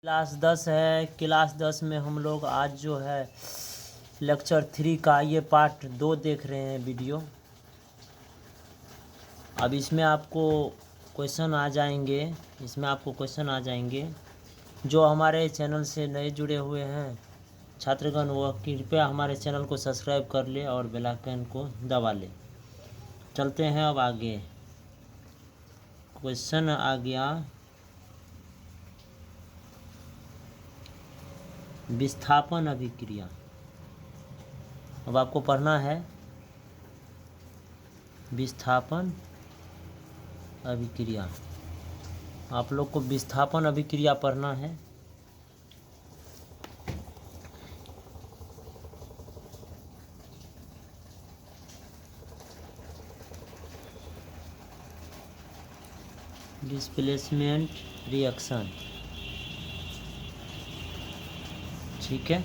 Class 10 है। Class 10 में हम लोग आज जो है लेक्चर 3 का ये पार्ट 2 देख रहे हैं वीडियो। अब इसमें आपको क्वेश्चन आ जाएंगे। जो हमारे चैनल से नए जुड़े हुए हैं छात्रगण, वह कृपया हमारे चैनल को सब्सक्राइब कर ले और बेल आइकन को दबा ले। चलते हैं अब आगे। क्वेश्चन आ गया विस्थापन अभिक्रिया। अब आपको पढ़ना है विस्थापन अभिक्रिया। आप लोग को विस्थापन अभिक्रिया पढ़ना है। डिस्प्लेसमेंट रिएक्शन, ठीक है।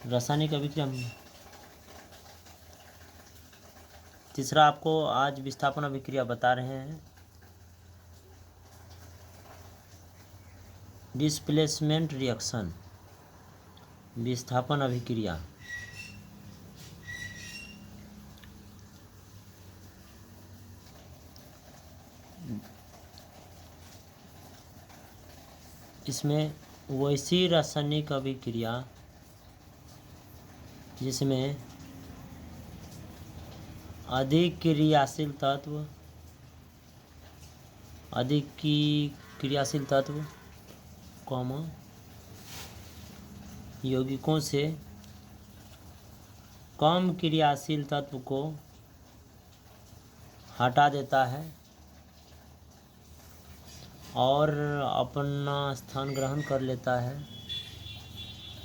रासायनिक अभिक्रिया तीसरा आपको आज विस्थापन अभिक्रिया बता रहे हैं। डिस्प्लेसमेंट रिएक्शन, विस्थापन अभिक्रिया। इसमें वैसी रासायनिक अभिक्रिया जिसमें अधिक क्रियाशील तत्व यौगिकों से कम क्रियाशील तत्व को हटा देता है और अपना स्थान ग्रहण कर लेता है,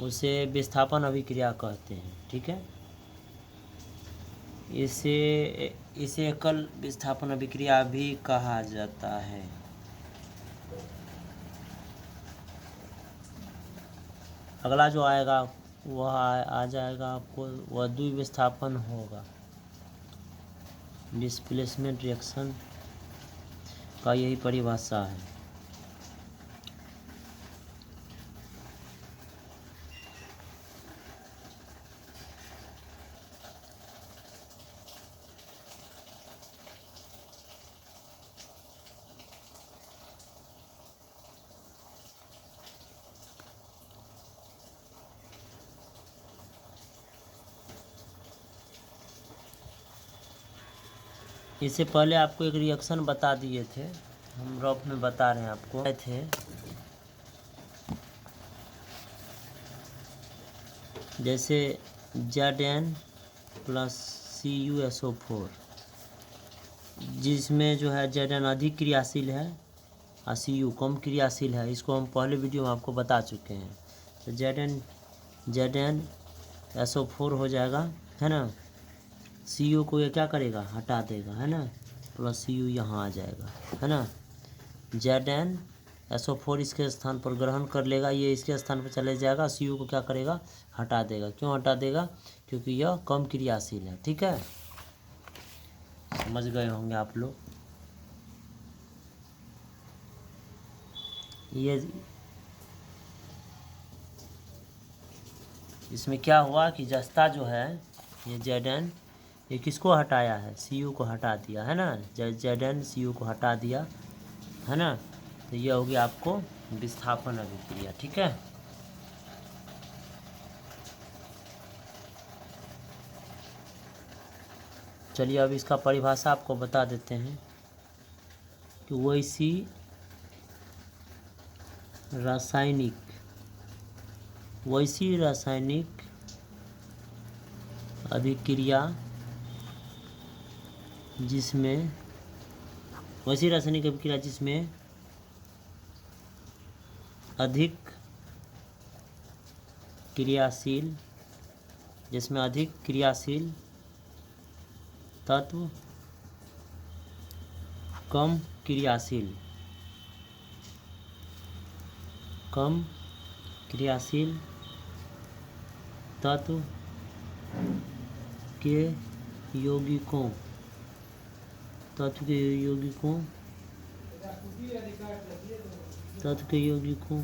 उसे विस्थापन अभिक्रिया कहते हैं, ठीक है। इसे एकल विस्थापन अभिक्रिया भी कहा जाता है। अगला जो आएगा वह आ जाएगा आपको, वह द्विविस्थापन होगा। डिस्प्लेसमेंट रिएक्शन का यही परिभाषा है। इससे पहले आपको एक रिएक्शन बता दिए थे, हम रफ में बता रहे हैं आपको थे। जैसे Zn प्लस CuSO4, जिसमें जो है Zn अधिक क्रियाशील है और Cu कम क्रियाशील है। इसको हम पहले वीडियो में आपको बता चुके हैं। तो Zn SO4 हो जाएगा, है ना। Cu को ये क्या करेगा, हटा देगा, है ना, प्लस Cu यहाँ आ जाएगा, है ना। Zn SO4 इसके स्थान पर ग्रहण कर लेगा, ये इसके स्थान पर चले जाएगा। Cu को क्या करेगा, हटा देगा। क्यों हटा देगा, क्योंकि यह कम क्रियाशील है, ठीक है। समझ गए होंगे आप लोग। ये इसमें क्या हुआ कि जस्ता जो है ये Zn, ये किसको हटाया है, Cu को हटा दिया, है ना। Zn Cu को हटा दिया, है ना। तो यह होगी आपको विस्थापन अभिक्रिया, ठीक है। चलिए अब इसका परिभाषा आपको बता देते हैं कि वैसी रासायनिक अभिक्रिया जिसमें अधिक क्रियाशील तत्व कम क्रियाशील तत्व के यौगिकों, तत्व के यौगिकों, तत्व के यौगिकों,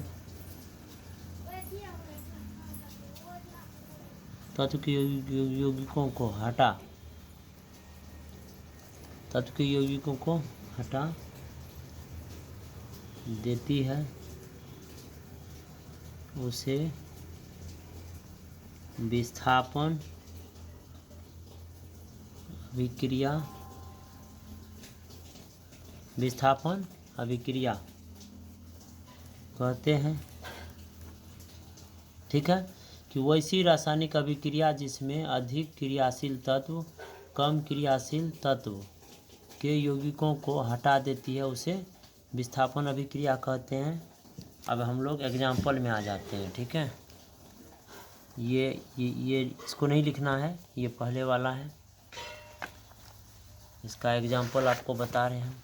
तत्व के यौगिकों को हटा, तत्व के यौगिकों को हटा देती है, उसे विस्थापन अभिक्रिया, विस्थापन अभिक्रिया कहते हैं। ठीक है, कि वैसी रासायनिक अभिक्रिया जिसमें अधिक क्रियाशील तत्व कम क्रियाशील तत्व के यौगिकों को हटा देती है, उसे विस्थापन अभिक्रिया कहते हैं। अब हम लोग एग्जाम्पल में आ जाते हैं। ठीक है, ये इसको नहीं लिखना है, ये पहले वाला है, इसका एग्जाम्पल आपको बता रहे हैं।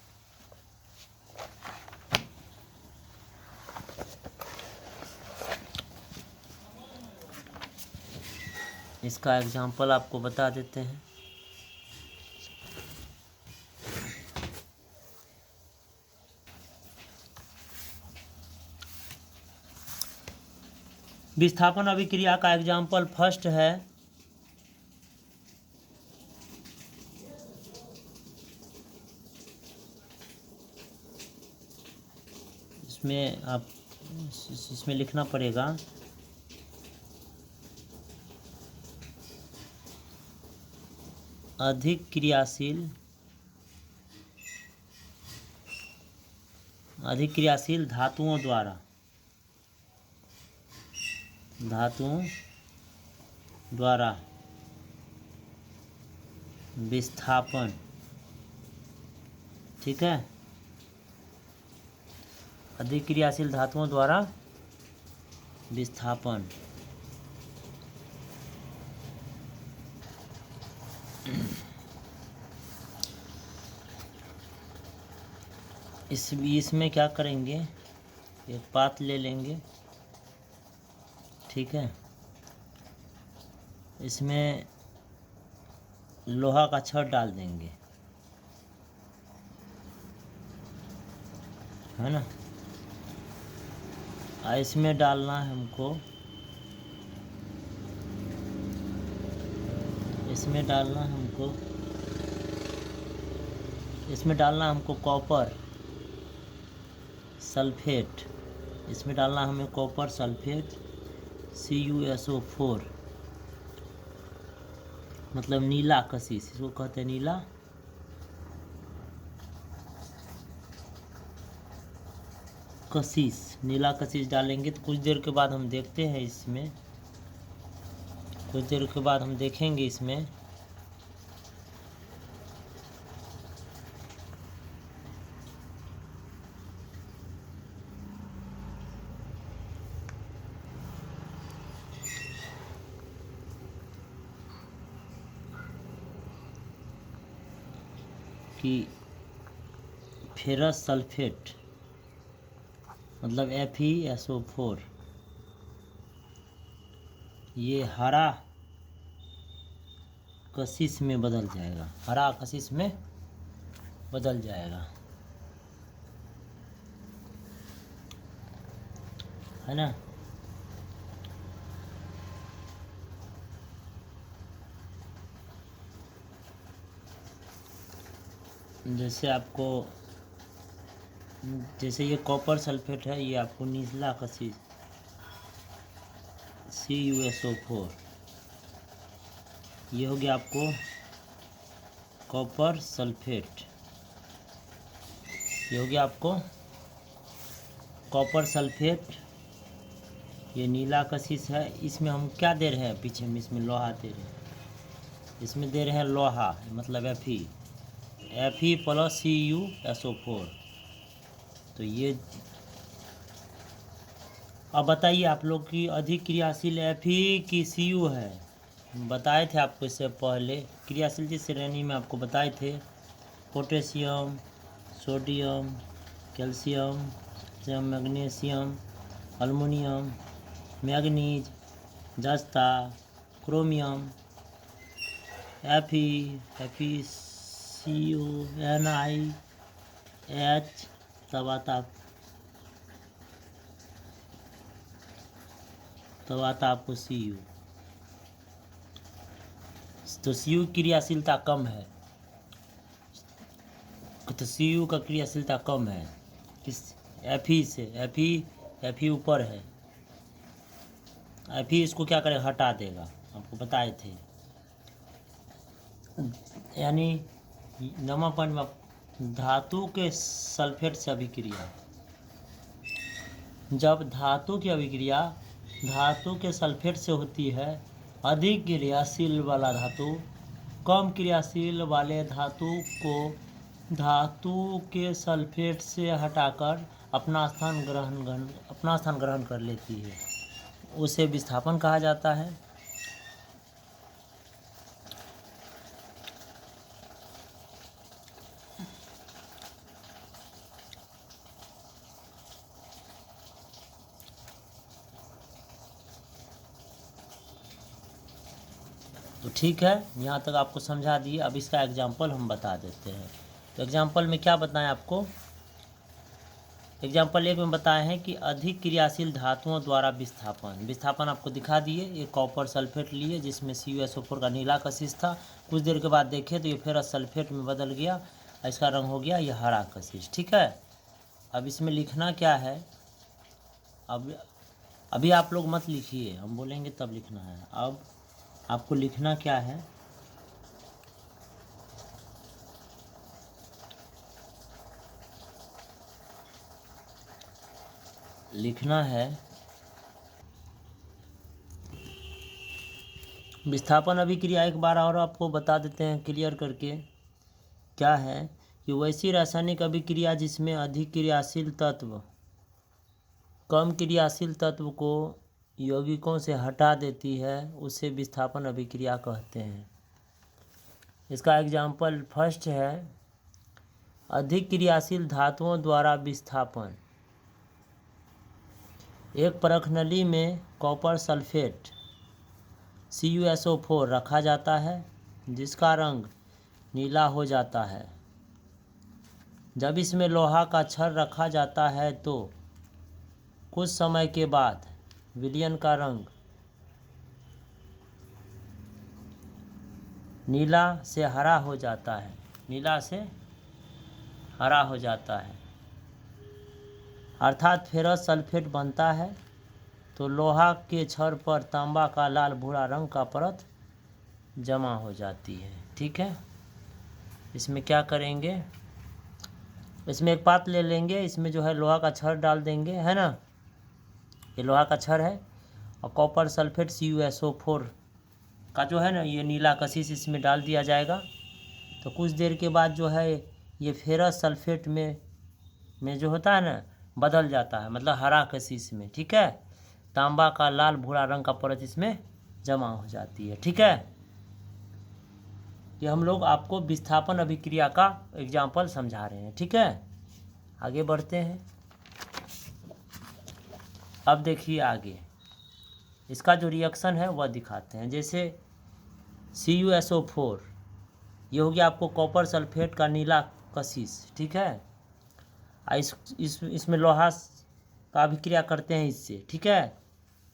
इसका एग्जाम्पल आपको बता देते हैं। विस्थापन अभिक्रिया का एग्जाम्पल फर्स्ट है इसमें आप इसमें लिखना पड़ेगा अधिक क्रियाशील धातुओं द्वारा विस्थापन। ठीक है, अधिक क्रियाशील धातुओं द्वारा विस्थापन। इसमें क्या करेंगे, एक पात ले लेंगे। ठीक है, इसमें लोहा का छड़ डाल देंगे, है ना। इसमें डालना है हमको, इसमें डालना हमको कॉपर सल्फेट, इसमें डालना हमें कॉपर सल्फेट CuSO4, मतलब नीला कशिश, इसको कहते हैं नीला कशिश। नीला कशिश डालेंगे तो कुछ देर के बाद हम देखते हैं इसमें, कुछ देर के बाद हम देखेंगे इसमें कि फेरस सल्फेट मतलब FeSO4 ये हरा कशिश में बदल जाएगा, हरा कशिश में बदल जाएगा, है ना। जैसे ये कॉपर सल्फेट है, ये आपको नीला कशिश CuSO4, ये हो गया आपको कॉपर सल्फेट, ये हो गया आपको कॉपर सल्फेट, ये नीला कशिश है। इसमें हम क्या दे रहे हैं, पीछे में इसमें लोहा दे रहे हैं, इसमें दे रहे हैं लोहा मतलब Fe प्लस CuSO4। तो ये अब बताइए आप लोग की अधिक क्रियाशील Fe की Cu है, बताए थे आपको इससे पहले क्रियाशील की श्रेणी में आपको बताए थे potassium, sodium, calcium, magnesium, aluminium, manganese, जस्ता, क्रोमियम, FeCO, NiH, तब आता आपको Cu। तो Cu क्रियाशीलता कम है, तो Cu का क्रियाशीलता कम है किस Fe से। Fe ऊपर है, Fe इसको क्या करेगा, हटा देगा, आपको बताए थे। यानी नवा पॉइंट में धातु के सल्फेट से अभिक्रिया, जब धातु की अभिक्रिया धातु के सल्फेट से होती है, अधिक क्रियाशील वाला धातु कम क्रियाशील वाले धातु को धातु के सल्फेट से हटाकर अपना स्थान ग्रहण कर लेती है, उसे विस्थापन कहा जाता है। तो ठीक है, यहाँ तक आपको समझा दिए। अब इसका एग्जाम्पल हम बता देते हैं। तो एग्जाम्पल में क्या बताएं आपको, एग्जाम्पल 1 में बताए हैं कि अधिक क्रियाशील धातुओं द्वारा विस्थापन आपको दिखा दिए। ये कॉपर सल्फेट लिए जिसमें CuSO4 का नीला कशिश था, कुछ देर के बाद देखे तो ये फेरस सल्फेट में बदल गया, इसका रंग हो गया ये हरा कशिश। ठीक है, अब इसमें लिखना क्या है, अब अभी आप लोग मत लिखिए, हम बोलेंगे तब लिखना है। अब आपको लिखना क्या है, लिखना है विस्थापन अभिक्रिया। एक बार और आपको बता देते हैं क्लियर करके, क्या है कि वैसी रासायनिक अभिक्रिया जिसमें अधिक क्रियाशील तत्व कम क्रियाशील तत्व को यौगिकों से हटा देती है, उसे विस्थापन अभिक्रिया कहते हैं। इसका एग्जाम्पल फर्स्ट है, अधिक क्रियाशील धातुओं द्वारा विस्थापन। एक परख नली में कॉपर सल्फेट CuSO4 रखा जाता है, जिसका रंग नीला हो जाता है। जब इसमें लोहा का छड़ रखा जाता है तो कुछ समय के बाद विलयन का रंग नीला से हरा हो जाता है, नीला से हरा हो जाता है, अर्थात फेरस सल्फेट बनता है। तो लोहा के छड़ पर तांबा का लाल भूरा रंग का परत जमा हो जाती है। ठीक है, इसमें क्या करेंगे, इसमें एक पात ले लेंगे, इसमें जो है लोहा का छड़ डाल देंगे, है ना, ये लोहा का छड़ है, और कॉपर सल्फेट CuSO4 का जो है ना ये नीला कशिश इसमें डाल दिया जाएगा। तो कुछ देर के बाद जो है ये फेरस सल्फेट में जो होता है ना बदल जाता है, मतलब हरा कशिश में। ठीक है, तांबा का लाल भूरा रंग का परत इसमें जमा हो जाती है। ठीक है, ये हम लोग आपको विस्थापन अभिक्रिया का एग्जाम्पल समझा रहे हैं। ठीक है, आगे बढ़ते हैं। अब देखिए आगे इसका जो रिएक्शन है वह दिखाते हैं। जैसे CuSO4 ये हो गया आपको कॉपर सल्फेट का नीला कशिश। ठीक है, इसमें लोहा का अभिक्रिया करते हैं इससे। ठीक है,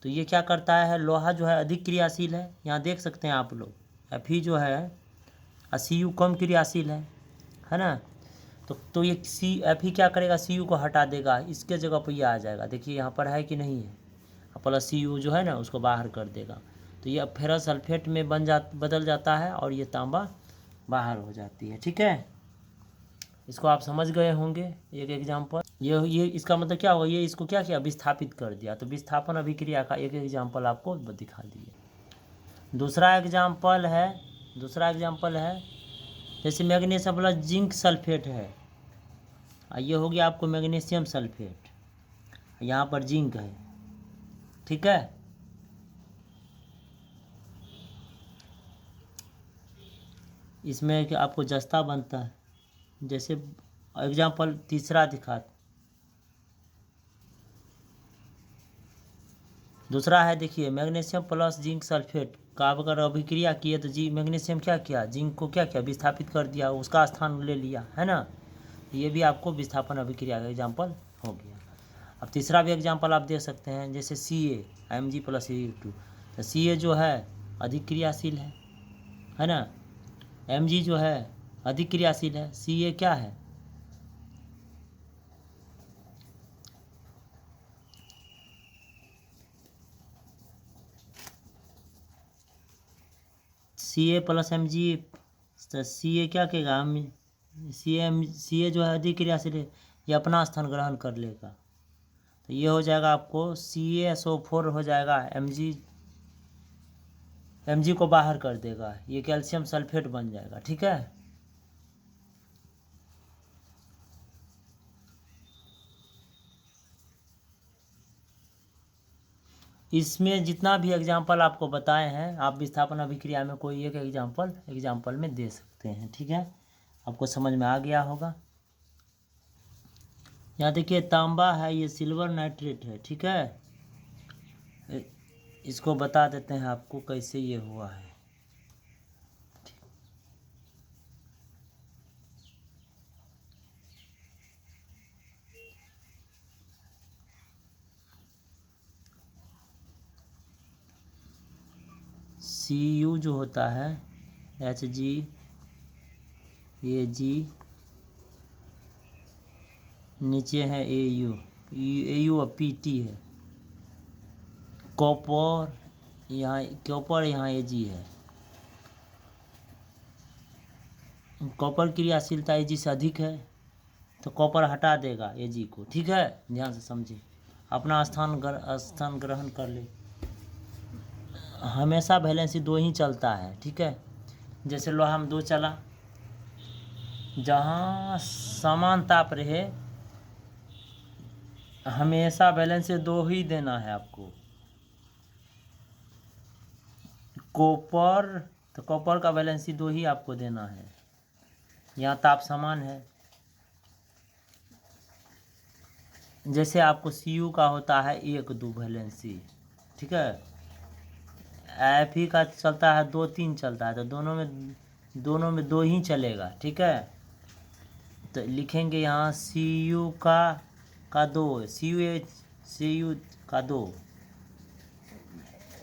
तो ये क्या करता है, लोहा जो है अधिक क्रियाशील है, यहाँ देख सकते हैं आप लोग, Fe जो है Cu कम क्रियाशील है ना। तो ये Fe क्या करेगा, Cu को हटा देगा, इसके जगह पर ये आ जाएगा। देखिए यहाँ पर है कि नहीं है, प्लस Cu जो है ना उसको बाहर कर देगा, तो ये फेरस सल्फेट में बदल जाता है और ये तांबा बाहर हो जाती है। ठीक है, इसको आप समझ गए होंगे। एक एग्जाम्पल ये इसका मतलब क्या हुआ, ये इसको क्या किया, विस्थापित कर दिया। तो विस्थापन अभिक्रिया का एक एग्जाम्पल आपको दिखा दिए। दूसरा एग्जाम्पल है जैसे मैग्नीशियम प्लस जिंक सल्फेट है, ये हो गया आपको मैग्नीशियम सल्फेट, यहाँ पर जिंक है। ठीक है, इसमें आपको जस्ता बनता है। जैसे एग्जाम्पल तीसरा दिखा, दूसरा है देखिए मैग्नीशियम प्लस जिंक सल्फेट का अगर अभिक्रिया किए तो जी मैग्नीशियम क्या किया, जिंक को क्या किया, विस्थापित कर दिया, उसका स्थान ले लिया, है ना। ये भी आपको विस्थापन अभिक्रिया का एग्जाम्पल हो गया। अब तीसरा भी एग्जाम्पल आप दे सकते हैं, जैसे Ca Mg + Ag2। तो Ca जो है अधिक क्रियाशील है ना। Mg जो है अधिक क्रियाशील है। Ca क्या है, Ca + Mg, तो Ca क्या कहेगा, हम Ca जो है अधिक क्रियाशील है, ये अपना स्थान ग्रहण कर लेगा। तो ये हो जाएगा आपको CaSO4 हो जाएगा, Mg को बाहर कर देगा, ये कैल्शियम सल्फेट बन जाएगा, ठीक है। इसमें जितना भी एग्जाम्पल आपको बताए हैं, आप विस्थापन अभिक्रिया में कोई एक एग्जाम्पल में दे सकते हैं, ठीक है। आपको समझ में आ गया होगा। यहाँ देखिए तांबा है, ये सिल्वर नाइट्रेट है, ठीक है। इसको बता देते हैं आपको कैसे ये हुआ है। Cu जो होता है Hg Ag, नीचे है Au और Pt है, कॉपर यहाँ Ag है। कॉपर क्रियाशीलता Ag से अधिक है, तो कॉपर हटा देगा Ag को, ठीक है। ध्यान से समझिए, अपना स्थान ग्रहण कर ले। हमेशा वैलेंसी 2 ही चलता है, ठीक है। जैसे लोहा में 2 चला, जहाँ समान ताप रहे हमेशा वैलेंसी 2 ही देना है आपको। कॉपर, तो कॉपर का वैलेंसी 2 ही आपको देना है, यहाँ ताप समान है। जैसे आपको Cu का होता है 1-2 वैलेंसी, ठीक है। Fe का चलता है 2-3 चलता है, तो दोनों में 2 ही चलेगा, ठीक है। तो लिखेंगे यहाँ Cu का 2, Cu का 2,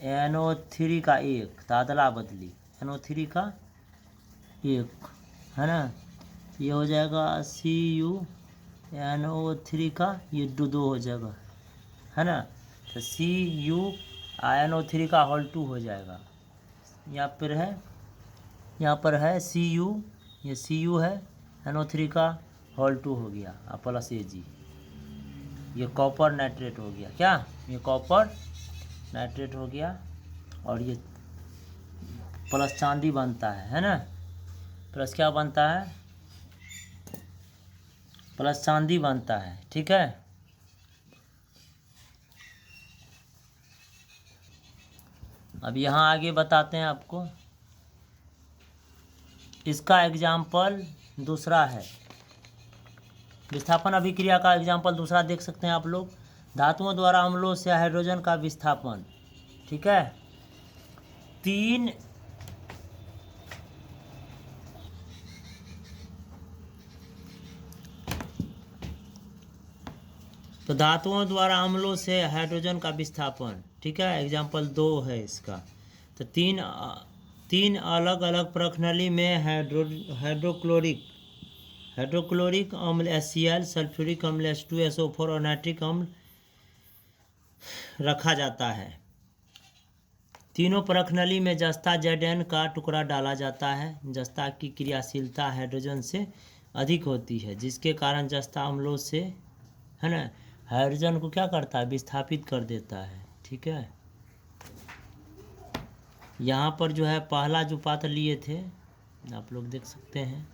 NO3 का 1, तो अदला बदली NO3 का 1, है ना। ये हो जाएगा Cu NO3 का ये 2 हो जाएगा, है ना। तो Cu NO3 का होल 2 हो जाएगा। यहाँ पर है Cu, ये Cu है, NO3 का होल 2 हो गया, प्लस Ag, ये कॉपर नाइट्रेट हो गया। क्या, ये कॉपर नाइट्रेट हो गया। और ये प्लस चांदी बनता है ना। प्लस क्या बनता है, प्लस चांदी बनता है, ठीक है। अब यहाँ आगे बताते हैं आपको, इसका एग्जाम्पल दूसरा है, विस्थापन अभिक्रिया का एग्जाम्पल दूसरा देख सकते हैं आप लोग। धातुओं द्वारा अम्लों से हाइड्रोजन का विस्थापन, ठीक है। 3 तो धातुओं द्वारा अम्लों से हाइड्रोजन का विस्थापन, ठीक है, एग्जाम्पल 2 है इसका। तो तीन अलग अलग प्रखनली में हाइड्रोक्लोरिक अम्ल HCl, सल्फ्यूरिक अम्ल H2SO4 और नाइट्रिक अम्ल रखा जाता है। तीनों प्रखनली में जस्ता Zn का टुकड़ा डाला जाता है। जस्ता की क्रियाशीलता हाइड्रोजन से अधिक होती है, जिसके कारण जस्ता अम्लों से, है ना, हाइड्रोजन को क्या करता है, विस्थापित कर देता है, ठीक है। यहाँ पर जो है पहला जो पात्र लिए थे आप लोग देख सकते हैं,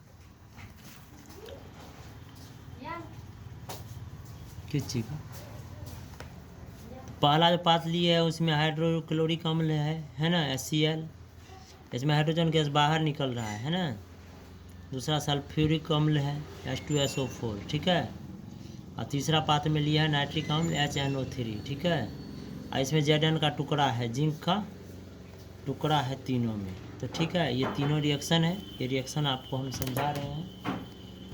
किस चीज़ का, पहला जो पात्र लिए है उसमें हाइड्रोक्लोरिक अम्ल है ना, HCl, इसमें हाइड्रोजन गैस बाहर निकल रहा है ना। दूसरा सल्फ्यूरिक अम्ल है H2SO4, ठीक है। और तीसरा पात्र में लिया है नाइट्रिक अम्ल HNO3, ठीक है। इसमें Zn का टुकड़ा है, जिंक का टुकड़ा है तीनों में। तो ठीक है, ये तीनों रिएक्शन है, ये रिएक्शन आपको हम समझा रहे हैं,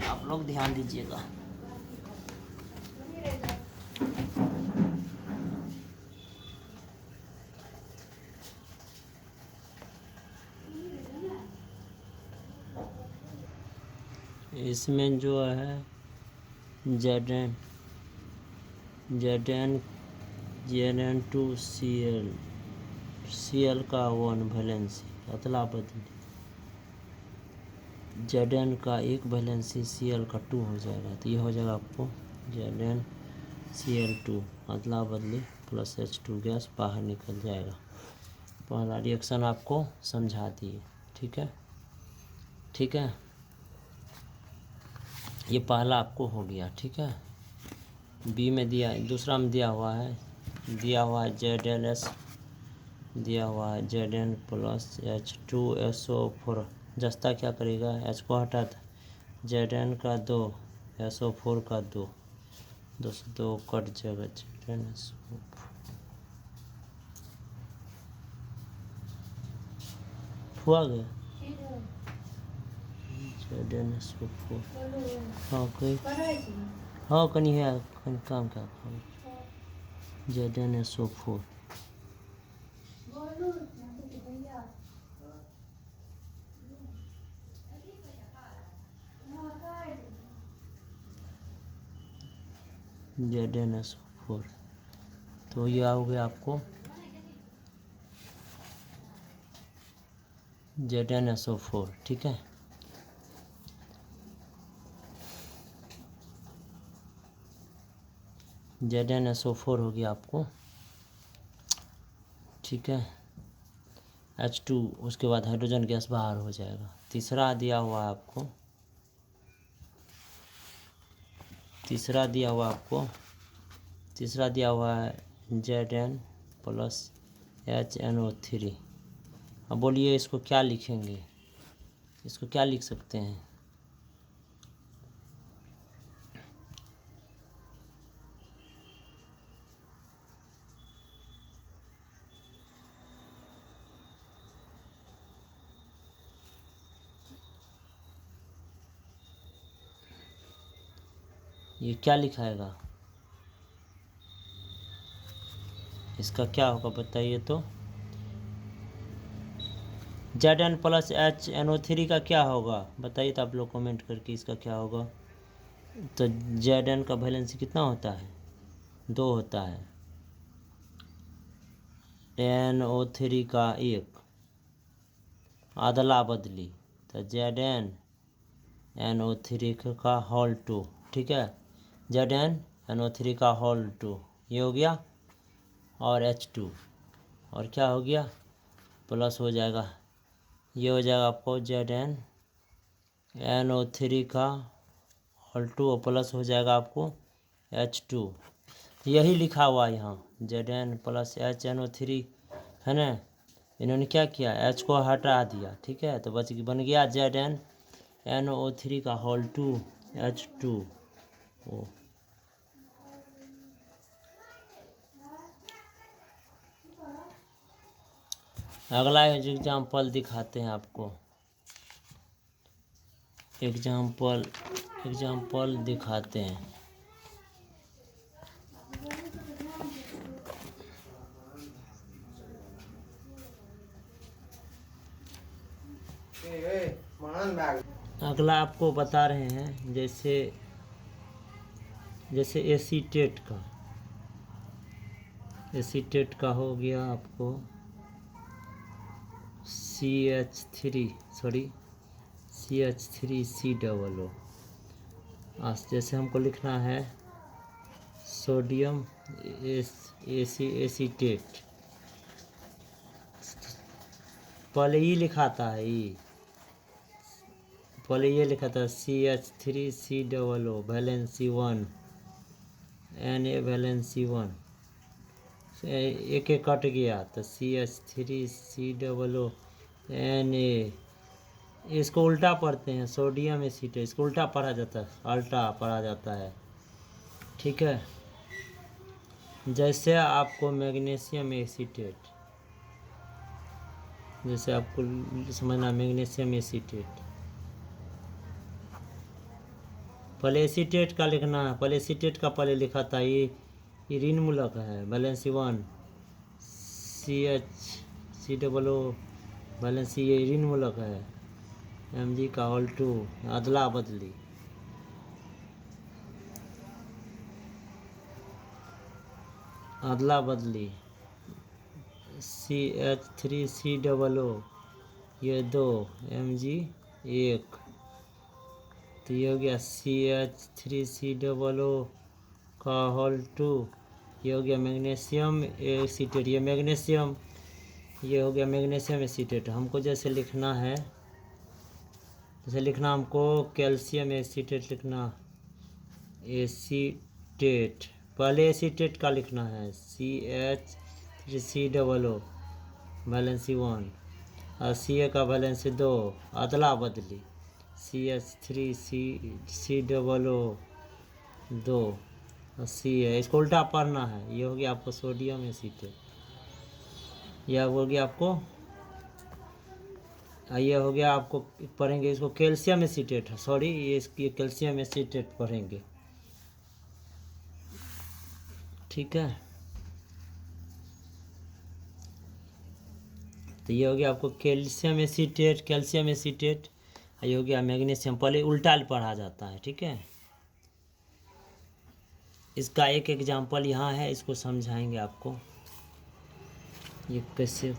आप लोग ध्यान दीजिएगा। इसमें जो है Zn2Cl, Cl का 1 वैलेंसी अदला बदली, Zn का 1 वैलेंसी Cl का 2 हो जाएगा। तो ये हो जाएगा आपको ZnCl2 अदला बदली प्लस H2 गैस बाहर निकल जाएगा। पहला रिएक्शन आपको समझा दिए, ठीक है। ठीक है, ये पहला आपको हो गया, ठीक है। बी में दिया, दूसरा में दिया हुआ है ZLS, दिया हुआ है Zn प्लस H2SO4। जस्ता क्या करेगा, H को हटाता, Zn का 2 SO4 का 2, 2 से 2 कट जाएगा, ZnSO4 हुआ गया ZnSO4। हाँ कोई हाँ कहीं है, कहीं काम क्या ZnSO4 ZnSO4। तो ये आओगे आपको ZnSO4, ठीक है। ZnSO4 हो गया आपको, ठीक है। H2, उसके बाद हाइड्रोजन गैस बाहर हो जाएगा। तीसरा दिया हुआ है आपको, तीसरा दिया हुआ है Zn प्लस HNO3। अब बोलिए इसको क्या लिखेंगे, इसको क्या लिख सकते हैं। ये क्या लिखाएगा, इसका क्या होगा बताइए। तो Zn प्लस HNO3 का क्या होगा बताइए, तो आप लोग कमेंट करके इसका क्या होगा। तो Zn का वैलेंसी कितना होता है, 2 होता है, NO3 का 1 अदला बदली, तो ZnNO3 का होल 2, ठीक है। ZnNO3 का होल 2 ये हो गया, और H2 और क्या हो गया, प्लस हो जाएगा, ये हो जाएगा आपको ZnNO3 का होल 2 और प्लस हो जाएगा आपको H2। यही लिखा हुआ यहाँ Zn प्लस HNO3 है ना। इन्होंने क्या किया, H को हटा दिया, ठीक है। तो बन गया ZnNO3 का होल 2 H2O। अगला एग्जाम्पल दिखाते हैं आपको, एग्जाम्पल दिखाते हैं। अगला आपको बता रहे हैं, जैसे एसीटेट का हो गया आपको CH3COO। जैसे हमको लिखना है सोडियम एसीटेट, पहले ये लिखा था, पहले ये लिखा था CH3COO वैलेंसी 1 Na वैलेंसी 1, एक कट गया तो CH3COO Na। इसको उल्टा पढ़ते हैं, सोडियम एसीटेट, इसको उल्टा पढ़ा जाता है, अल्टा पढ़ा जाता है, ठीक है। जैसे आपको मैग्नीशियम एसीटेट, जैसे आपको समझना मैग्नीशियम एसीटेट, पहले एसीटेट का लिखना है। पहले एसीटेट का पहले लिखा था, ये ऋण मूलक है, वैलेंसी 1 CH3COO, वैलेंसी ये ऋण मूलक है, Mg का होल 2, अदला बदली, अदला बदली, CH3COO ये 2, Mg 1, तो ये हो गया CH3COO का होल 2, ये हो गया मैग्नीशियम एसीटेट, ये मैग्नीशियम, ये हो गया मैग्नीशियम एसीटेट। हमको जैसे लिखना है, जैसे लिखना हमको कैल्शियम एसीटेट लिखना, एसीटेट, पहले एसीटेट का लिखना है CH3COO वैलेंसी 1 और Ca का वैलेंसी 2, अदला बदली CH3COO 2 और C है, इसको उल्टा पढ़ना है। ये हो गया आपको सोडियम एसीटेट, यह हो गया आपको, ये हो गया आपको, पढ़ेंगे इसको कैल्शियम एसीटेट, सॉरी ये कैल्शियम एसीटेट पढ़ेंगे, ठीक है। तो ये हो गया आपको कैल्शियम एसीटेट, कैल्शियम एसीटेट, ये हो गया मैग्नीशियम, पहले उल्टा पढ़ा जाता है, ठीक है। इसका एक एग्जाम्पल यहाँ है, इसको समझाएंगे आपको ये कैसे।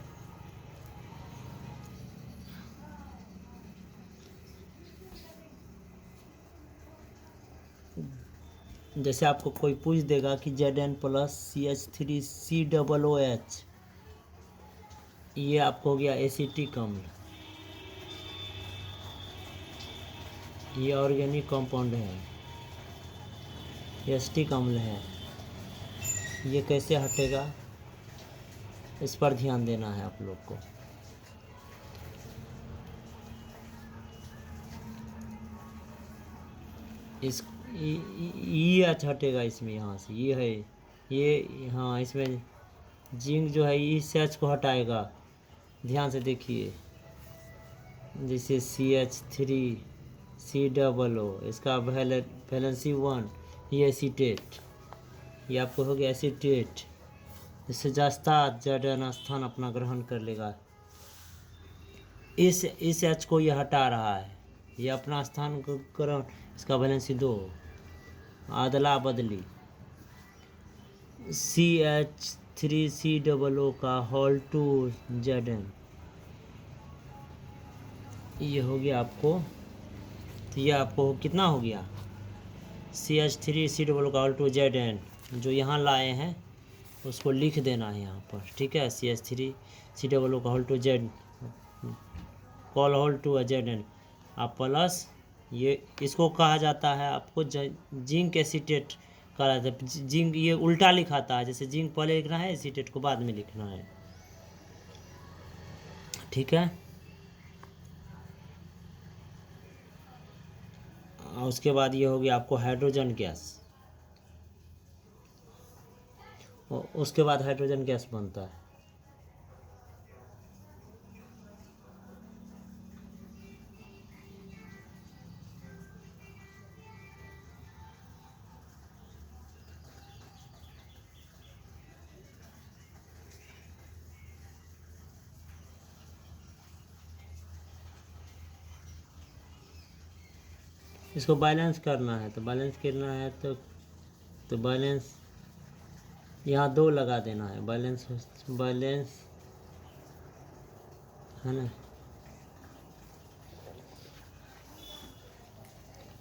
जैसे आपको कोई पूछ देगा कि Zn प्लस CH3COOH, ये आपको हो गया एसिटिक अम्ल, ये ऑर्गेनिक कंपाउंड है, एसिटिक अम्ल है, ये कैसे हटेगा इस पर ध्यान देना है आप लोग को। इस ये अच्छा हटेगा इसमें, यहाँ से ये है, ये हाँ, इसमें जिंक जो है इस एच को हटाएगा, ध्यान से देखिए, जैसे CH3COO, इसका वैलेंसी 1, ये एसीटेट, ये आपको हो गया एसीटेट, इससे जास्ता Zn स्थान अपना ग्रहण कर लेगा, इस एच को ये हटा रहा है, ये अपना स्थान ग्रहण, इसका वैलेंसी 2, अदला बदली CH3COO का होल 2 Zn, ये हो गया आपको, तो ये आपको कितना हो गया, CH3COO का होल 2 Zn, जो यहाँ लाए हैं उसको लिख देना है यहाँ पर, ठीक है। CH3COO का होल 2 Z कॉल होल 2 Zn, आप प्लस, ये इसको कहा जाता है आपको जिंक एसीटेट कहा जाता है। जिंक ये उल्टा लिखाता है, जैसे जिंक पहले लिखना है, एसीटेट को बाद में लिखना है, ठीक है। और उसके बाद ये हो गया आपको हाइड्रोजन गैस, और उसके बाद हाइड्रोजन गैस बनता है। इसको बैलेंस करना है, तो बैलेंस करना है तो बैलेंस यहाँ 2 लगा देना है, बैलेंस है ना,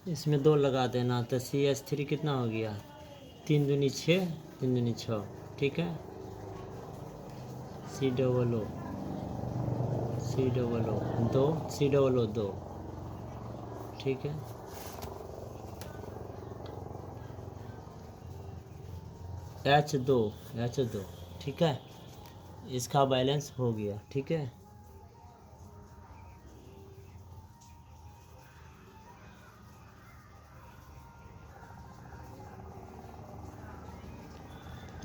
इसमें 2 लगा देना, तो CH3 कितना हो गया, 3 दूनी 6, 3 दूनी 6, ठीक है। COO 2, COO 2, ठीक है। H2, ठीक है, इसका बैलेंस हो गया, ठीक है।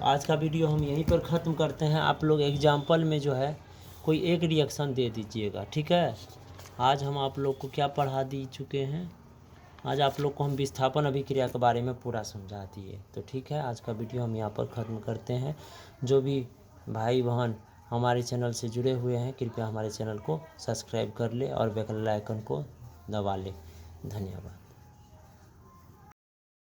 तो आज का वीडियो हम यहीं पर ख़त्म करते हैं। आप लोग एग्जाम्पल में जो है कोई एक रिएक्शन दे दीजिएगा, ठीक है। आज हम आप लोग को क्या पढ़ा दी चुके हैं, आज आप लोग को हम विस्थापन अभिक्रिया के बारे में पूरा समझा दिए। तो ठीक है, आज का वीडियो हम यहाँ पर ख़त्म करते हैं। जो भी भाई बहन हमारे चैनल से जुड़े हुए हैं कृपया हमारे चैनल को सब्सक्राइब कर ले और बेल आइकन को दबा ले। धन्यवाद।